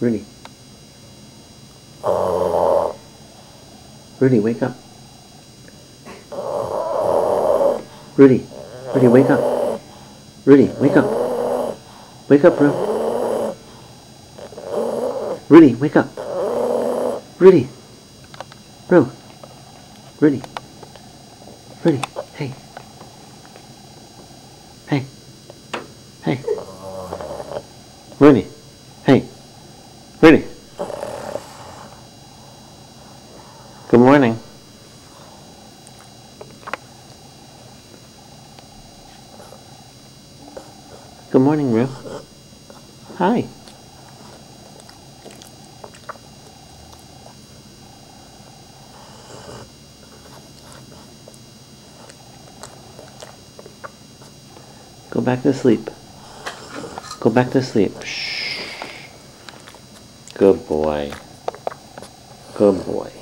Rudy. Rudy, wake up. Rudy. Rudy, wake up. Rudy, wake up. Wake up, bro. Rudy, wake up. Rudy. Bro. Rudy. Rudy. Hey. Hey. Hey. Rudy. Hey. Rudy. Good morning. Good morning, Rue. Hi. Go back to sleep. Go back to sleep. Shh. Good boy. Good boy.